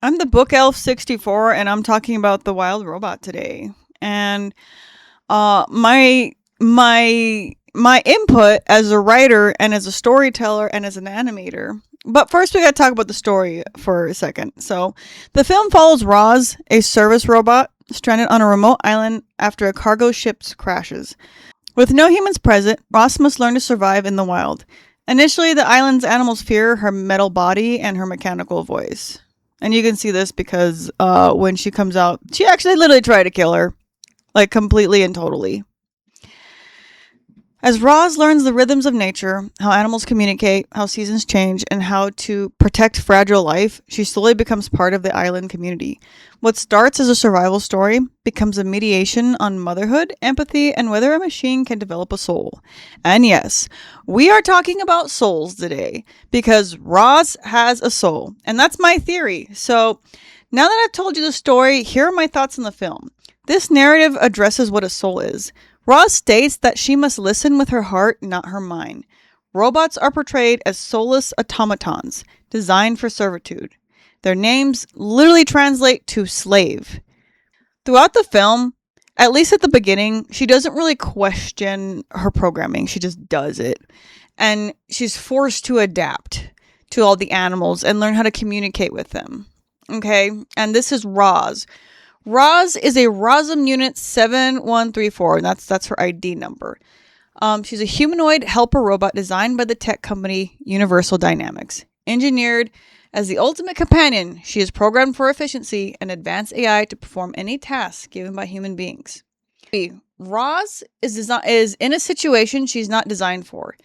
I'm the Book Elf 64 and I'm talking about the Wild Robot today. And my input as a writer and as a storyteller and as an animator. But first we got to talk about the story for a second. So, the film follows Roz, a service robot stranded on a remote island after a cargo ship crashes. With no humans present, Roz must learn to survive in the wild. Initially, the island's animals fear her metal body and her mechanical voice. And you can see this because when she comes out, she actually literally tried to kill her. Like, completely and totally. As Roz learns the rhythms of nature, how animals communicate, how seasons change, and how to protect fragile life, she slowly becomes part of the island community. What starts as a survival story becomes a mediation on motherhood, empathy, and whether a machine can develop a soul. And yes, we are talking about souls today because Roz has a soul, and that's my theory. So now that I've told you the story, here are my thoughts on the film. This narrative addresses what a soul is. Roz states that she must listen with her heart, not her mind. Robots are portrayed as soulless automatons, designed for servitude. Their names literally translate to slave. Throughout the film, at least at the beginning, she doesn't really question her programming. She just does it. And she's forced to adapt to all the animals and learn how to communicate with them. Okay? And this is Roz. Roz is a Rosm Unit 7134, and that's her ID number. She's a humanoid helper robot designed by the tech company Universal Dynamics. Engineered as the ultimate companion, she is programmed for efficiency and advanced AI to perform any task given by human beings. Roz is in a situation she's not designed for,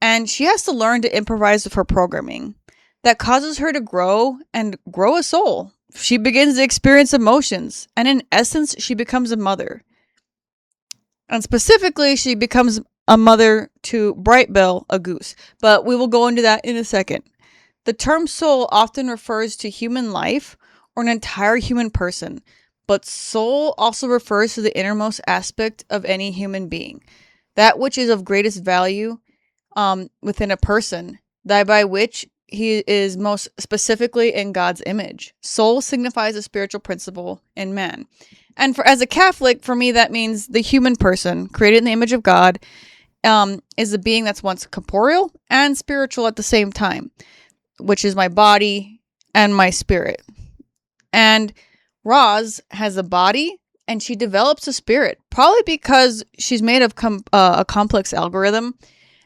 and she has to learn to improvise with her programming. That causes her to grow a soul. She begins to experience emotions, and in essence, she becomes a mother. And specifically, she becomes a mother to Brightbill, a goose. But we will go into that in a second. The term soul often refers to human life or an entire human person, but soul also refers to the innermost aspect of any human being, that which is of greatest value within a person, that by which he is most specifically in God's image. Soul signifies a spiritual principle in man. And as a Catholic, for me, that means the human person, created in the image of God, is a being that's once corporeal and spiritual at the same time, which is my body and my spirit. And Roz has a body and she develops a spirit, probably because she's made of a complex algorithm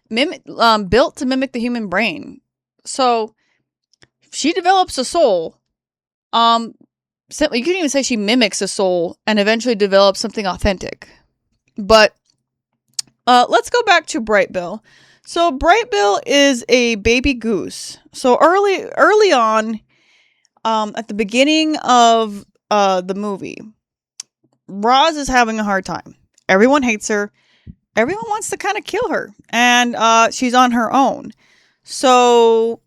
built to mimic the human brain. So she develops a soul. You can even say she mimics a soul and eventually develops something authentic. But let's go back to Brightbill. So Brightbill is a baby goose. So early on, at the beginning of the movie, Roz is having a hard time. Everyone hates her. Everyone wants to kind of kill her. And she's on her own. So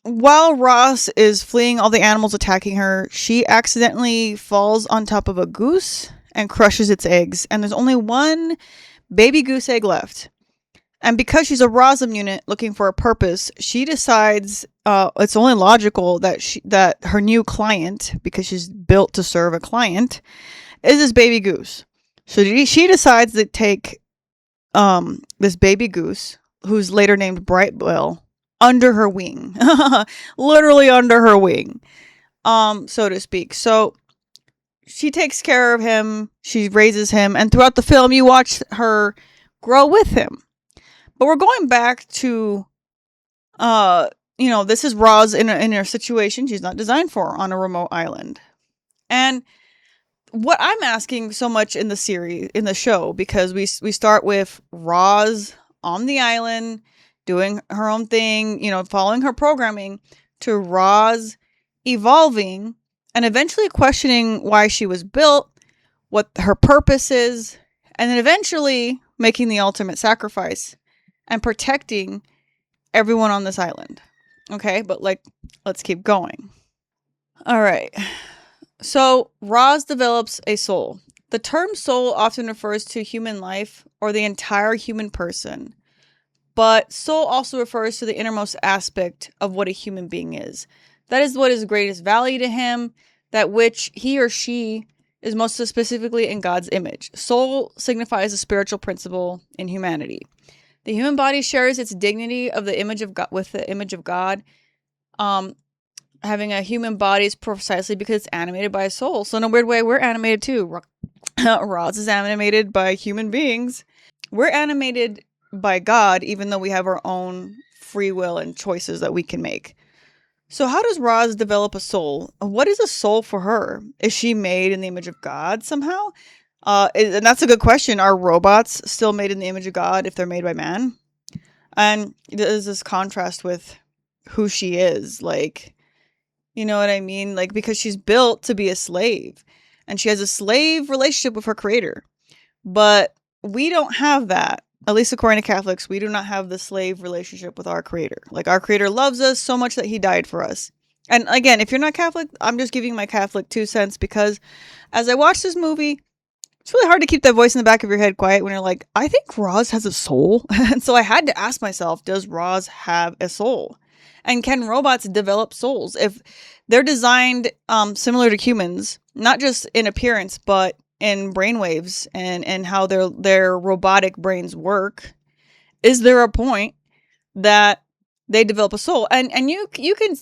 while Roz is fleeing all the animals attacking her, she accidentally falls on top of a goose and crushes its eggs. And there's only one baby goose egg left. And because she's a Rosm unit looking for a purpose, she decides it's only logical that her new client, because she's built to serve a client, is this baby goose. So she decides to take this baby goose, who's later named Brightbill, under her wing. Literally under her wing, so to speak. So she takes care of him, she raises him, and throughout the film you watch her grow with him. But we're going back to this is Roz in a situation she's not designed for on a remote island. And what I'm asking so much in the show, because we start with Roz on the island doing her own thing, following her programming, to Roz evolving and eventually questioning why she was built, what her purpose is, and then eventually making the ultimate sacrifice and protecting everyone on this island. Okay, but let's keep going. All right. So Roz develops a soul. The term soul often refers to human life or the entire human person. But soul also refers to the innermost aspect of what a human being is. That is what is greatest value to him, that which he or she is most specifically in God's image. Soul signifies a spiritual principle in humanity. The human body shares its dignity of the image of God with the image of God. Having a human body is precisely because it's animated by a soul. So in a weird way, we're animated too. Roz is animated by human beings. We're animated by God, even though we have our own free will and choices that we can make. So how does Roz develop a soul? What is a soul for her? Is she made in the image of God somehow? And that's a good question. Are robots still made in the image of God if they're made by man? And there's this contrast with who she is. Like, you know what I mean? Like, because she's built to be a slave. And she has a slave relationship with her creator. But we don't have that. At least according to Catholics, we do not have the slave relationship with our creator. Like, our creator loves us so much that he died for us. And again, if you're not Catholic, I'm just giving my Catholic 2 cents, because as I watch this movie, it's really hard to keep that voice in the back of your head quiet when you're like, I think Roz has a soul. And so I had to ask myself, does Roz have a soul? And can robots develop souls? If they're designed similar to humans, not just in appearance, but in brainwaves and how their robotic brains work, is there a point that they develop a soul? And you can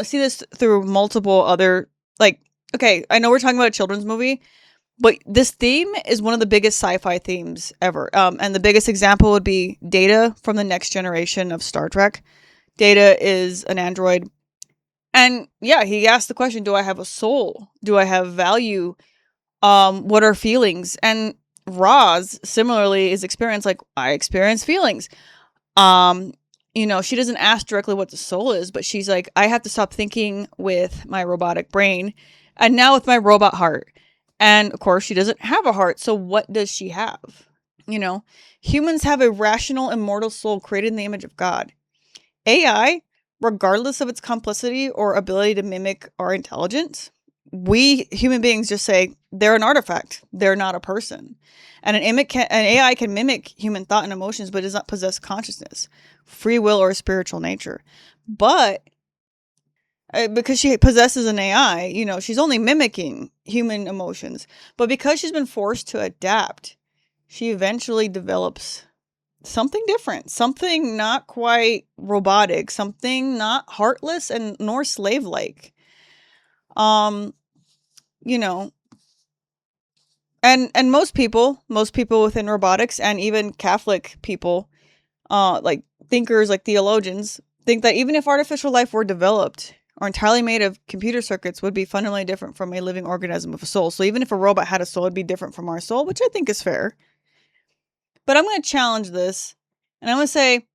see this through multiple other, like, okay, I know we're talking about a children's movie, but this theme is one of the biggest sci-fi themes ever. And the biggest example would be Data from the Next Generation of Star Trek. Data is an android. And yeah, he asked the question, do I have a soul? Do I have value? What are feelings? And Roz similarly is experienced like, I experience feelings. She doesn't ask directly what the soul is, but she's like, I have to stop thinking with my robotic brain and now with my robot heart. And of course, she doesn't have a heart. So what does she have? Humans have a rational, immortal soul created in the image of God. AI, regardless of its complicity or ability to mimic our intelligence, we human beings just say they're an artifact. They're not a person. And an AI can mimic human thought and emotions, but does not possess consciousness, free will, or a spiritual nature. But because she possesses an AI, she's only mimicking human emotions. But because she's been forced to adapt, she eventually develops something different, something not quite robotic, something not heartless and nor slave-like. And most people within robotics, and even Catholic people, like thinkers, like theologians, think that even if artificial life were developed or entirely made of computer circuits, would be fundamentally different from a living organism with a soul. So even if a robot had a soul, it'd be different from our soul, which I think is fair. But I'm going to challenge this, and I'm going to say,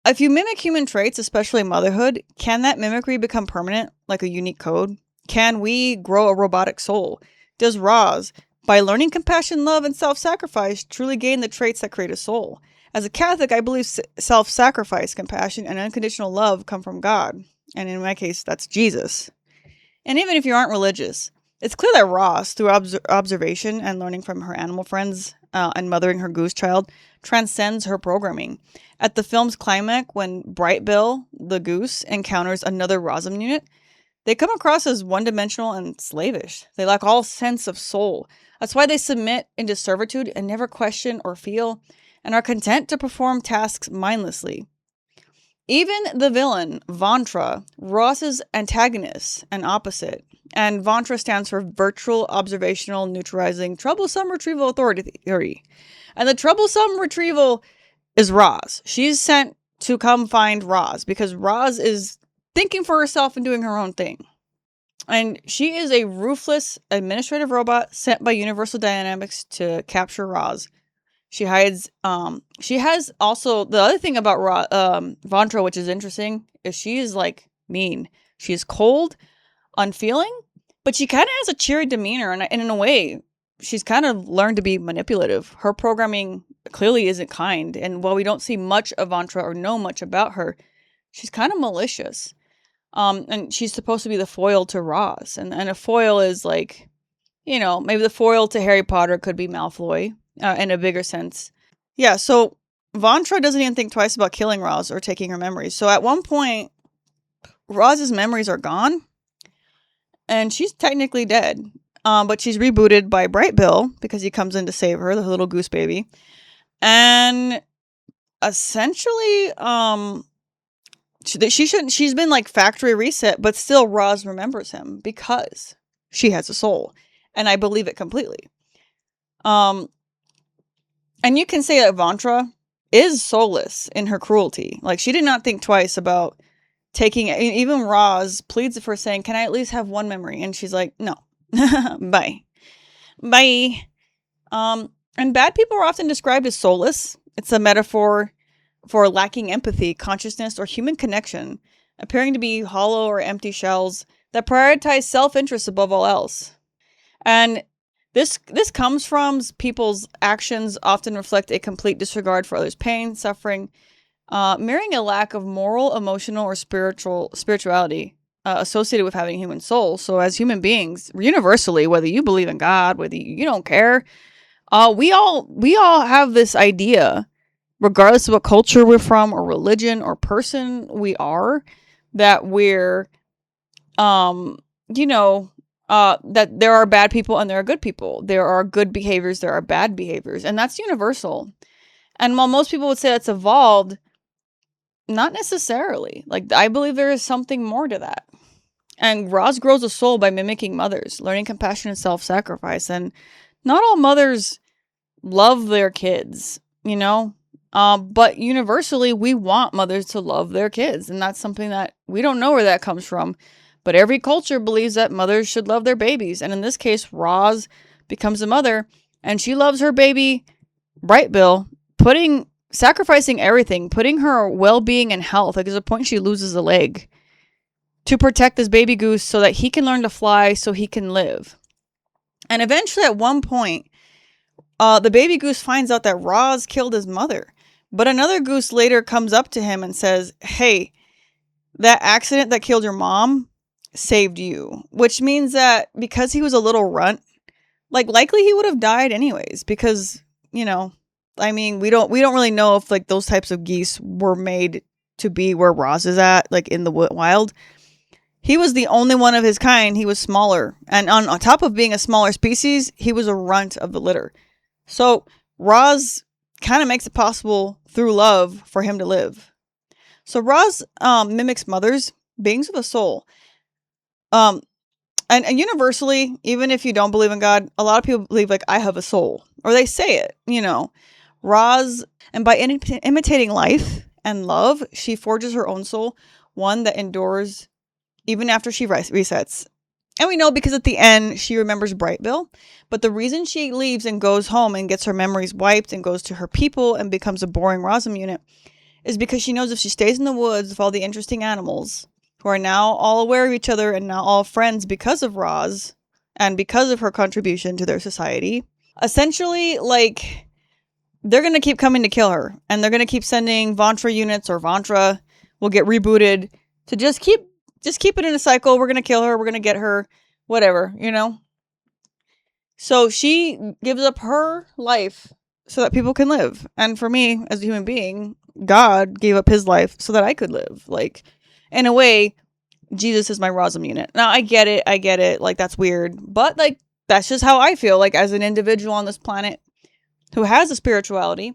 if you mimic human traits, especially motherhood, can that mimicry become permanent, like a unique code? Can we grow a robotic soul? Does Roz, by learning compassion, love, and self-sacrifice, truly gain the traits that create a soul? As a Catholic, I believe self-sacrifice, compassion, and unconditional love come from God. And in my case, that's Jesus. And even if you aren't religious, it's clear that Roz, through observation and learning from her animal friends and mothering her goose child, transcends her programming. At the film's climax, when Brightbill, the goose, encounters another Rosm unit, they come across as one-dimensional and slavish. They lack all sense of soul. That's why they submit into servitude and never question or feel, and are content to perform tasks mindlessly. Even the villain, Vantra, Ross's antagonist and opposite. And Vantra stands for Virtual Observational Neutralizing Troublesome Retrieval Authority. And the troublesome retrieval is Roz. She's sent to come find Roz because Roz is thinking for herself and doing her own thing. And she is a ruthless administrative robot sent by Universal Dynamics to capture Roz. She hides, she has also, the other thing about Vantra, which is interesting, is she is like mean. She is cold, unfeeling, but she kind of has a cheery demeanor. And in a way, she's kind of learned to be manipulative. Her programming clearly isn't kind. And while we don't see much of Vantra or know much about her, she's kind of malicious. And she's supposed to be the foil to Roz. And a foil is like, maybe the foil to Harry Potter could be Malfoy. In a bigger sense. Yeah, so Vantra doesn't even think twice about killing Roz or taking her memories. So at one point, Roz's memories are gone, and she's technically dead. But she's rebooted by Brightbill because he comes in to save her, the little goose baby. And essentially, she's been like factory reset, but still Roz remembers him because she has a soul. And I believe it completely. And you can say that Vantra is soulless in her cruelty. Like, she did not think twice about taking it. Even Roz pleads with her saying, can I at least have one memory? And she's like, no. Bye. And bad people are often described as soulless. It's a metaphor for lacking empathy, consciousness, or human connection, appearing to be hollow or empty shells that prioritize self-interest above all else. And this comes from people's actions often reflect a complete disregard for others' pain, suffering, mirroring a lack of moral, emotional, or spirituality associated with having a human soul. So as human beings, universally, whether you believe in God, whether you don't care, we all have this idea, regardless of what culture we're from or religion or person we are, that we're, that there are bad people and there are good people. There are good behaviors, there are bad behaviors, and that's universal. And while most people would say that's evolved, not necessarily. Like, I believe there is something more to that. And Roz grows a soul by mimicking mothers, learning compassion and self-sacrifice. And not all mothers love their kids, but universally, we want mothers to love their kids. And that's something that we don't know where that comes from. But every culture believes that mothers should love their babies. And in this case, Roz becomes a mother and she loves her baby, Brightbill, sacrificing everything, putting her well-being and health. Like, there's a point she loses a leg to protect this baby goose so that he can learn to fly so he can live. And eventually at one point, the baby goose finds out that Roz killed his mother. But another goose later comes up to him and says, hey, that accident that killed your mom saved you. Which means that because he was a little runt, likely he would have died anyways. Because, we don't really know if those types of geese were made to be where Roz is at, in the wild. He was the only one of his kind. He was smaller. And on top of being a smaller species, he was a runt of the litter. So Roz kind of makes it possible through love for him to live. So Roz mimics mothers, beings with a soul. And universally, even if you don't believe in God, a lot of people believe I have a soul. Or they say it, Roz, and by imitating life and love, she forges her own soul, one that endures even after she resets. And we know because at the end, she remembers Brightbill. But the reason she leaves and goes home and gets her memories wiped and goes to her people and becomes a boring Rosm unit is because she knows if she stays in the woods with all the interesting animals who are now all aware of each other and now all friends because of Roz and because of her contribution to their society, essentially, they're going to keep coming to kill her. And they're going to keep sending Vantra units, or Vantra will get rebooted to just keep it in a cycle. We're going to kill her. We're going to get her. Whatever, So she gives up her life so that people can live. And for me, as a human being, God gave up his life so that I could live. In a way, Jesus is my Rosm unit. Now, I get it. That's weird. But, that's just how I feel. As an individual on this planet who has a spirituality,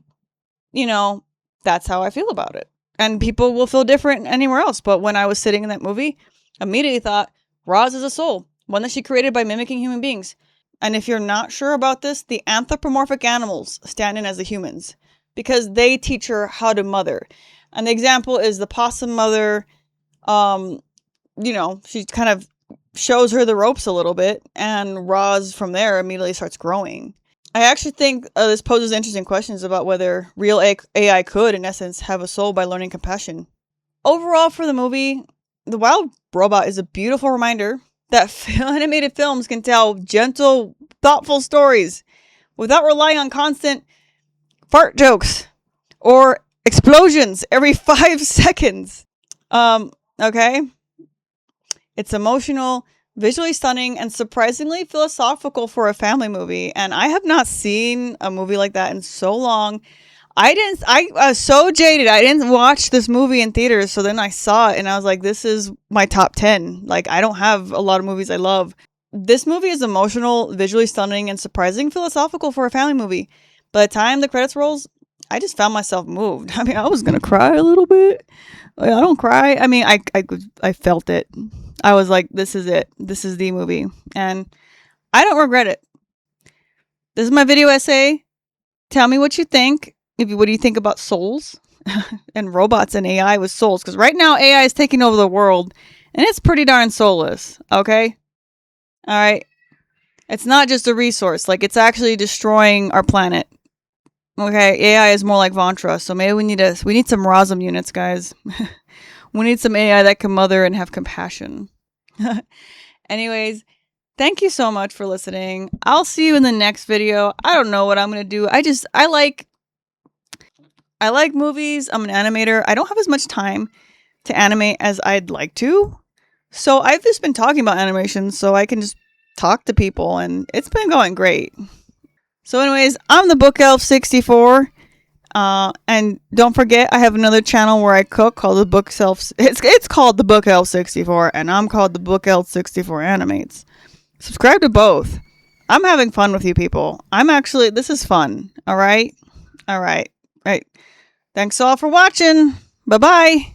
that's how I feel about it. And people will feel different anywhere else. But when I was sitting in that movie, immediately thought, Roz is a soul. One that she created by mimicking human beings. And if you're not sure about this, the anthropomorphic animals stand in as the humans. Because they teach her how to mother. And the example is the possum mother. She kind of shows her the ropes a little bit. And Roz from there immediately starts growing. I actually think this poses interesting questions about whether real AI could, in essence, have a soul by learning compassion. Overall, for the movie, The WildRobot is a beautiful reminder that animated films can tell gentle, thoughtful stories without relying on constant fart jokes or explosions every 5 seconds. Okay? It's emotional, visually stunning, and surprisingly philosophical for a family movie. And I have not seen a movie like that in so long. I was so jaded. I didn't watch this movie in theaters. So then I saw it and I was like, this is my top 10. Like, I don't have a lot of movies I love. This movie is emotional, visually stunning, and surprising philosophical for a family movie. By the time the credits rolls, I just found myself moved. I mean, I was going to cry a little bit. I don't cry. I mean, I felt it. I was like, this is it. This is the movie. And I don't regret it. This is my video essay. Tell me what you think. What do you think about souls and robots and AI with souls? Because right now AI is taking over the world and it's pretty darn soulless. Okay? All right. It's not just a resource. Like, it's actually destroying our planet. Okay, AI is more like Vantra, so maybe we need some Rosum units, guys. We need some AI that can mother and have compassion. Anyways, thank you so much for listening. I'll see you in the next video. I don't know what I'm gonna do. I like movies. I'm an animator. I don't have as much time to animate as I'd like to. So I've just been talking about animation so I can just talk to people, and it's been going great. So anyways, I'm the Book Elf 64. And don't forget, I have another channel where I cook called the Book Elf. It's called the Book Elf 64, and I'm called the Book Elf 64 Animates. Subscribe to both. I'm having fun with you people. This is fun. All right. Thanks all for watching. Bye bye.